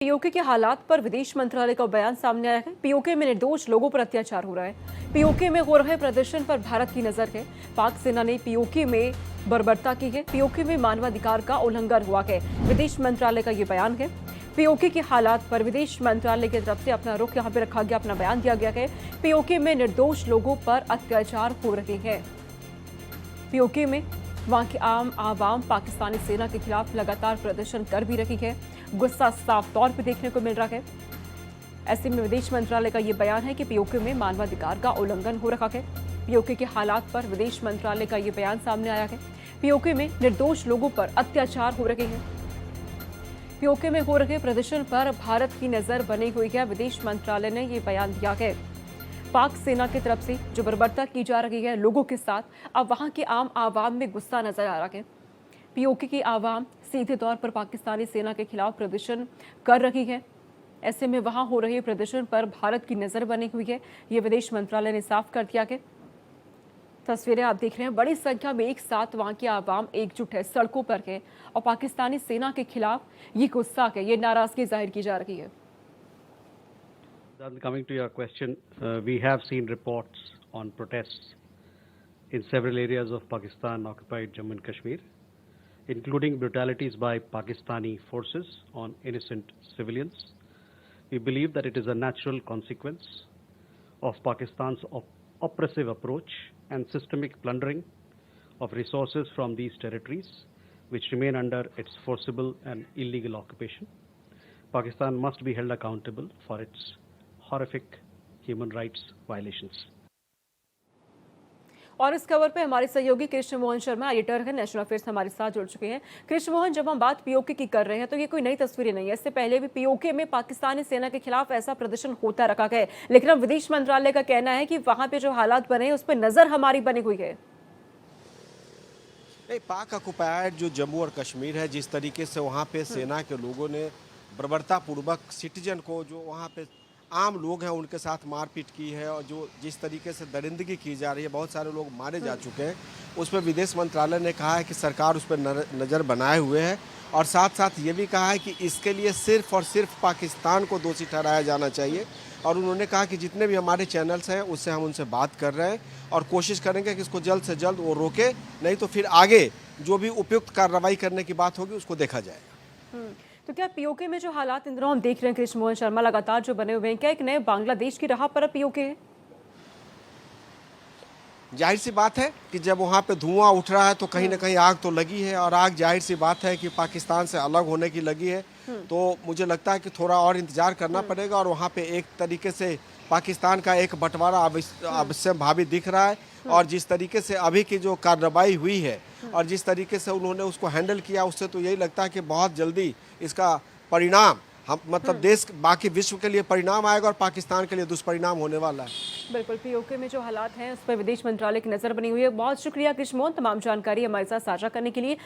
PoK के हालात पर विदेश मंत्रालय का बयान सामने आया है। पीओके में निर्दोष लोगों पर अत्याचार हो रहा है। पीओके में हो रहे प्रदर्शन पर भारत की नजर है। पाक सेना ने पीओके में बर्बरता की है। पीओके में मानवाधिकार का उल्लंघन हुआ है। विदेश मंत्रालय का ये बयान है। पीओके के हालात पर विदेश मंत्रालय की तरफ से अपना रुख यहाँ पे रखा गया, अपना बयान दिया गया है। पीओके में निर्दोष लोगों पर अत्याचार हो रहे हैं। पीओके में वहां की आम आवाम पाकिस्तानी सेना के खिलाफ लगातार प्रदर्शन कर भी रही है। गुस्सा साफ तौर पर देखने को मिल रहा है। ऐसे में विदेश मंत्रालय का यह बयान है कि पीओके में मानवाधिकार का उल्लंघन हो रहा है। पीओके के हालात पर विदेश मंत्रालय का यह बयान सामने आया है। पीओके में निर्दोष लोगों पर अत्याचार हो रहे हैं। पीओके में हो रहे प्रदर्शन पर भारत की नजर बनी हुई है। विदेश मंत्रालय ने यह बयान दिया है। पाक सेना की तरफ से जो बर्बरता की जा रही है लोगों के साथ, अब वहां के आम आवाम में गुस्सा नजर आ रहा है। पीओके की आवाम सीधे तौर पर पाकिस्तानी सेना के खिलाफ प्रदर्शन कर रही है। ऐसे में वहां हो रहे प्रदर्शन पर भारत की नजर बनी हुई है। ये विदेश मंत्रालय ने साफ कर दिया है। तस्वीरें आप देख रहे हैं, बड़ी संख्या में एक साथ वहां की आवाम एकजुट है, सड़कों पर है और पाकिस्तानी सेना के खिलाफ ये गुस्सा है, ये नाराजगी जाहिर की जा रही है। Coming to your question, we have seen reports on protests in several areas of Pakistan occupied Jammu and Kashmir, including brutalities by Pakistani forces on innocent civilians. We believe that it is a natural consequence of Pakistan's oppressive approach and systemic plundering of resources from these territories, which remain under its forcible and illegal occupation. Pakistan must be held accountable for its horrific human rights violations. और इस खबर पे हमारे सहयोगी Krishna Mohan Sharma, editor है national affairs, हमारे साथ जुड़ चुके हैं। कृष्ण मोहन, जब हम बात पीओके की कर रहे हैं तो ये कोई नई तस्वीरें नहीं है। इससे पहले भी पीओके में पाकिस्तानी सेना के खिलाफ ऐसा प्रदर्शन होता रखा गया, लेकिन अब विदेश मंत्रालय का कहना है कि वहां पे जो हालात बने हैं उस पर नजर हमारी बनी हुई है। नहीं, पाक ऑक्युपाइड जो जम्मू और कश्मीर है, जिस तरीके से वहाँ पे सेना के लोगों ने बर्बरतापूर्वक सिटीजन को, जो वहाँ पे आम लोग हैं, उनके साथ मारपीट की है और जो जिस तरीके से दरिंदगी की जा रही है, बहुत सारे लोग मारे जा चुके हैं। उस पर विदेश मंत्रालय ने कहा है कि सरकार उस पर नज़र बनाए हुए है और साथ साथ ये भी कहा है कि इसके लिए सिर्फ और सिर्फ पाकिस्तान को दोषी ठहराया जाना चाहिए। और उन्होंने कहा कि जितने भी हमारे चैनल्स हैं उससे हम उनसे बात कर रहे हैं और कोशिश करेंगे कि इसको जल्द से जल्द वो रोके, नहीं तो फिर आगे जो भी उपयुक्त कार्रवाई करने की बात होगी उसको देखा जाएगा। तो क्या पीओके में जो हालात इन दिनों हम देख रहे हैं कृष्ण मोहन शर्मा, लगातार जो बने हुए हैं, क्या एक नए बांग्लादेश की राह पर पीओके है? जाहिर सी बात है कि जब वहाँ पे धुआं उठ रहा है तो कहीं ना कहीं आग तो लगी है और आग जाहिर सी बात है कि पाकिस्तान से अलग होने की लगी है। तो मुझे लगता है कि थोड़ा और इंतजार करना पड़ेगा और वहाँ पे एक तरीके से पाकिस्तान का एक बंटवारा अवश्य भावी दिख रहा है। और जिस तरीके से अभी की जो कार्रवाई हुई है और जिस तरीके से उन्होंने उसको हैंडल किया, उससे तो यही लगता है कि बहुत जल्दी इसका परिणाम हम मतलब देश बाकी विश्व के लिए परिणाम आएगा और पाकिस्तान के लिए दुष्परिणाम होने वाला है। बिल्कुल, पीओके में जो हालात हैं उस पर विदेश मंत्रालय की नजर बनी हुई है। बहुत शुक्रिया कृष्ण मोहन, तमाम जानकारी हमारे साथ साझा करने के लिए।